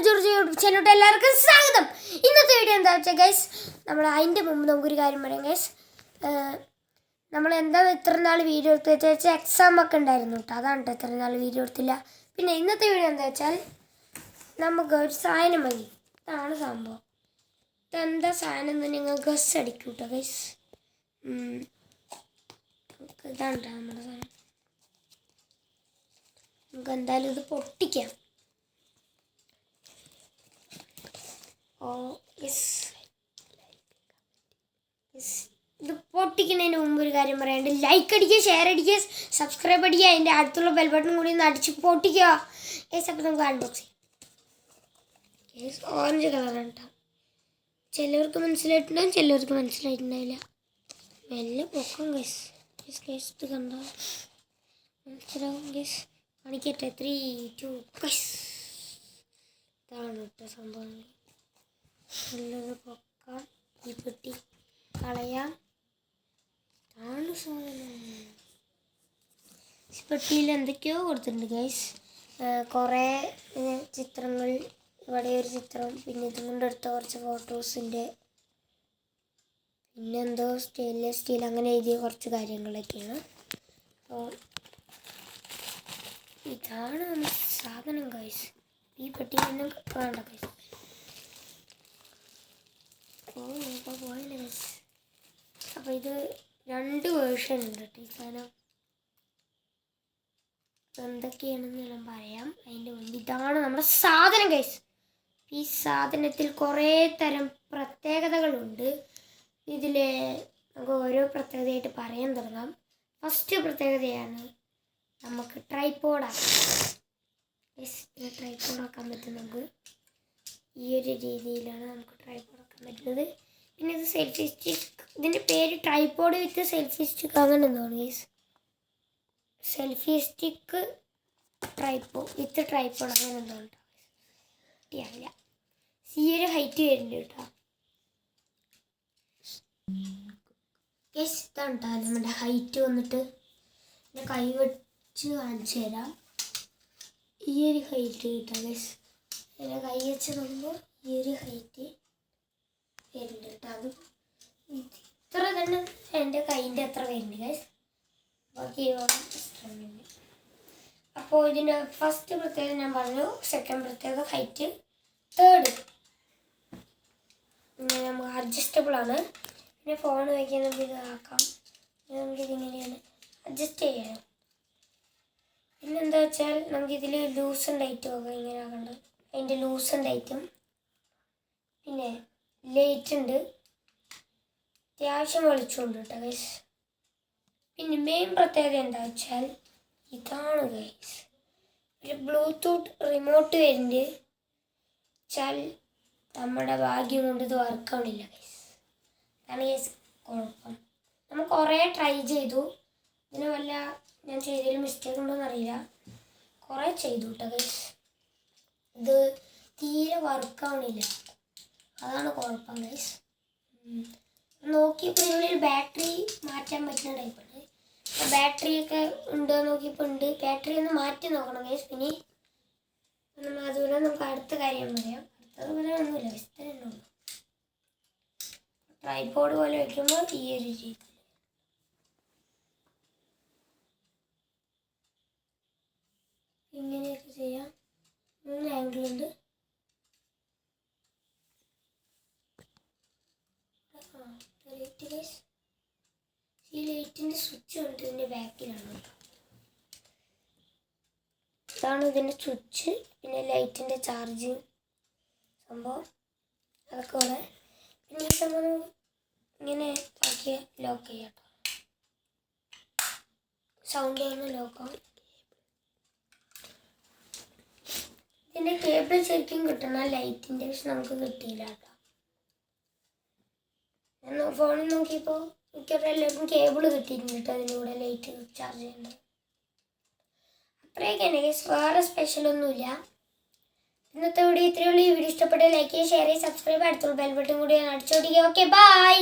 George YouTube ചാനലിലോട്ട് എല്ലാവർക്കും സ്വാഗതം. ഇന്നത്തെ വീഡിയോ എന്താ വെച്ചാൽ ഗൈസ്, നമ്മൾ അതിൻ്റെ മുമ്പ് നമുക്കൊരു കാര്യം പറയാം ഗൈസ്. നമ്മൾ എന്താ ഇത്ര നാൾ വീഡിയോ എടുത്ത് വെച്ചാൽ എക്സാം ഒക്കെ ഉണ്ടായിരുന്നു കേട്ടോ, അതാണ് കേട്ടോ ഇത്ര നാൾ വീഡിയോ എടുത്തില്ല. പിന്നെ ഇന്നത്തെ വീഡിയോ എന്താ വെച്ചാൽ നമുക്ക് ഒരു സാധനം മതി. ഇതാണ് സംഭവം. ഇതെന്താ സാധനം എന്ന് നിങ്ങൾ ഗസ് അടിക്കും കേട്ടോ ഗൈസ്. ഇതാണ് കേട്ടോ നമ്മുടെ സാധനം. നമുക്ക് എന്തായാലും ഇത് പൊട്ടിക്കാം. ഇത് പൊട്ടിക്കുന്നതിന് മുമ്പ് ഒരു കാര്യം പറയാനുണ്ട്. ലൈക്ക് അടിക്കുക, ഷെയർ അടിക്കുക, സബ്സ്ക്രൈബ് അടിക്കുക, അതിൻ്റെ അടുത്തുള്ള ബെൽ ബട്ടൺ കൂടി ഒന്ന് അടിച്ച് പൊട്ടിക്കുക. ഗൈസ് അപ്പോൾ നമുക്ക് അൺബോക്സ് ചെയ്യാം. ഗൈസ് ഓറഞ്ച് കളറാണ് കേട്ടോ. ചിലവർക്ക് മനസ്സിലായിട്ടുണ്ടാവും, ചിലവർക്ക് മനസ്സിലായിട്ടുണ്ടാവില്ല. മെല്ലെ പൊക്കം ഗൈസ്. ഗൈസ് ഇത് കണ്ടോ, മനസ്സിലാവും ഗൈസ്. കാണിക്കട്ടെ, 3, 2 ഗൈസ്. ഇതാണ് കേട്ടോ സംഭവം. നല്ലത് പൊക്കാം, ഈ പെട്ടി കളയാം. ഇതാണ് സാധനം. ഈ പെട്ടിയിൽ എന്തൊക്കെയോ കൊടുത്തിട്ടുണ്ട് ഗൈസ്. കുറേ ചിത്രങ്ങൾ, ഇവിടെ ഒരു ചിത്രം, പിന്നെ ഇതും കൊണ്ടെടുത്ത കുറച്ച് ഫോട്ടോസിൻ്റെ, പിന്നെന്തോ സ്റ്റെയിൻലെസ് സ്റ്റീൽ അങ്ങനെ എഴുതിയ കുറച്ച് കാര്യങ്ങളൊക്കെയാണ്. അപ്പോൾ ഇതാണ് നമ്മുടെ സാധനം ഗൈസ്. ഈ പെട്ടിയിൽ നിന്നും വേണ്ട ഗൈസ്. അപ്പോൾ ഇത് 2 വേർഷൻ ഉണ്ട് കേട്ടോ ഈ സാധനം. എന്തൊക്കെയാണെന്ന് ഞാൻ പറയാം. അതിൻ്റെ മുമ്പ് ഇതാണ് നമ്മുടെ സാധനം ഗൈസ്. ഈ സാധനത്തിൽ കുറേ തരം പ്രത്യേകതകളുണ്ട്. ഇതിൽ നമുക്ക് ഓരോ പ്രത്യേകതയായിട്ട് പറയാൻ തുടങ്ങാം. ഫസ്റ്റ് പ്രത്യേകതയാണ് നമുക്ക് ട്രൈപോഡാക്കാം. ട്രൈപോഡാക്കാൻ പറ്റും. നമുക്ക് ഈ ഒരു രീതിയിലാണ് നമുക്ക് ട്രൈപോഡാക്കാൻ പറ്റുന്നത്. പിന്നെ ഇത് സെൽഫി സ്റ്റിക്ക്. ഇതിൻ്റെ പേര് ട്രൈപോഡ് വിത്ത് സെൽഫി സ്റ്റിക്ക് അങ്ങനെ എന്താണ് ഗൈസ്. സെൽഫി സ്റ്റിക്ക് വിത്ത് ട്രൈപോഡ് അങ്ങനെ എന്താണ് കേട്ടോ. ഈ ഒരു ഹൈറ്റ് വരുന്നുണ്ട് കേട്ടോ ഗൈസ്. ഇതാണ് കേട്ടോ നമ്മുടെ ഹൈറ്റ് വന്നിട്ട്. എൻ്റെ കൈ വെച്ച് കാണിച്ചു തരാം. ഈ ഒരു ഹൈറ്റ് കിട്ടാം ഗൈസ്. എൻ്റെ കൈ വെച്ച് നോക്കുമ്പോൾ ഈ ഒരു ഹൈറ്റ് വരുന്നുണ്ട് കേട്ടോ. അത് ഇത്ര തന്നെ എൻ്റെ കൈൻ്റെ അത്ര വരുന്നുണ്ട് ഗൈസ്. ബാക്കി ഇഷ്ടമുണ്ട്. അപ്പോൾ ഇതിൻ്റെ ഫസ്റ്റ് പ്രത്യേകത ഞാൻ പറഞ്ഞു. സെക്കൻഡ് പ്രത്യേകത ഹൈറ്റ്. തേർഡ് ഇങ്ങനെ നമുക്ക് അഡ്ജസ്റ്റബിൾ ആണ്. പിന്നെ ഫോൺ വയ്ക്കാൻ നമുക്ക് ഇത് ആക്കാം. നമുക്കിതിങ്ങനെയാണ് അഡ്ജസ്റ്റ് ചെയ്യാം. പിന്നെന്താ വെച്ചാൽ നമുക്കിതിൽ ലൂസും ടൈറ്റും ഒക്കെ ഇങ്ങനെ ആക്കേണ്ടത്. അതിൻ്റെ ലൂസും ടൈറ്റും. പിന്നെ ലൈറ്റ് ഉണ്ട്, അത്യാവശ്യം വെളിച്ചമുണ്ട് കേട്ടോ ഗൈസ്. പിന്നെ മെയിൻ പ്രത്യേകത എന്താ വെച്ചാൽ ഇതാണ് ഗൈസ്. ഒരു ബ്ലൂടൂത്ത് റിമോട്ട് വരുന്നുണ്ട് വെച്ചാൽ നമ്മുടെ ഭാഗ്യം കൊണ്ട് ഇത് വർക്ക് ആവണില്ല ഗൈസ്. അതാണ് ഗൈസ് കുഴപ്പം. നമ്മൾ കുറേ ട്രൈ ചെയ്തു. ഇതിന് വല്ല ഞാൻ ചെയ്തതിൽ മിസ്റ്റേക്ക് ഉണ്ടോയെന്ന് അറിയില്ല. കുറേ ചെയ്തു കേട്ടോ ഗൈസ്. ഇത് തീരെ വർക്കാവണില്ല, അതാണ് കുഴപ്പം ഗൈസ്. നോക്കിയപ്പോൾ ഇതിനുള്ളിൽ ബാറ്ററി മാറ്റാൻ പറ്റുന്ന ടൈപ്പുണ്ട്. ബാറ്ററിയൊക്കെ ഉണ്ടോ നോക്കിയപ്പോൾ ഉണ്ട്. ബാറ്ററി ഒന്ന് മാറ്റി നോക്കണം ഗൈസ്. പിന്നെ അതുപോലെ നമുക്ക് അടുത്ത കാര്യം പറയാം. അടുത്തത് പറയാനൊന്നുമില്ല ഗൈസ്, ഇത്രയേ ഉള്ളൂ. ട്രൈപോഡ് പോലെ വയ്ക്കുമ്പോൾ ഈ ഒരു രീതി ഇങ്ങനെയൊക്കെ ചെയ്യാം. 3 ആംഗിളുണ്ട്. ഈ ലൈറ്റിൻ്റെ സ്വിച്ച് വന്നിട്ട് ഇതിൻ്റെ ബാക്കിലാണ് കേട്ടോ. ഇതാണ് ഇതിൻ്റെ സ്വിച്ച്. പിന്നെ ലൈറ്റിൻ്റെ ചാർജ് സംഭവം അതൊക്കെ ഇവിടെ. പിന്നെ ഈ സംഭവം ഇങ്ങനെ ആക്കിയ ലോക്ക് ചെയ്യാം കേട്ടോ. സൗണ്ട് വന്ന് ലോക്കാവും. ഇതിൻ്റെ കേബിൾ ശരിക്കും കിട്ടണം ലൈറ്റിൻ്റെ, പക്ഷെ നമുക്ക് കിട്ടിയില്ല കേട്ടോ. ഞാൻ ഫോണിൽ നോക്കിയപ്പോൾ മിക്കവാറും എല്ലാവർക്കും കേബിൾ കിട്ടിയിട്ടുണ്ട് കേട്ടോ. അതിൻ്റെ കൂടെ ലൈറ്റ് ചാർജ് ചെയ്യുന്നത്. അത്രയൊക്കെയാണ് ഗൈസ്, വേറെ സ്പെഷ്യലൊന്നുമില്ല. ഇന്നത്തെ വീഡിയോ ഇത്രയേ ഉള്ളൂ. ഈ വീഡിയോ ഇഷ്ടപ്പെട്ട ലൈക്ക് ചെയ്യുക, ഷെയർ ചെയ്യുക, സബ്സ്ക്രൈബ്, അടുത്തുള്ള ബെൽ ബട്ടൺ കൂടി അടിച്ചോടിക്കുക. Okay bye.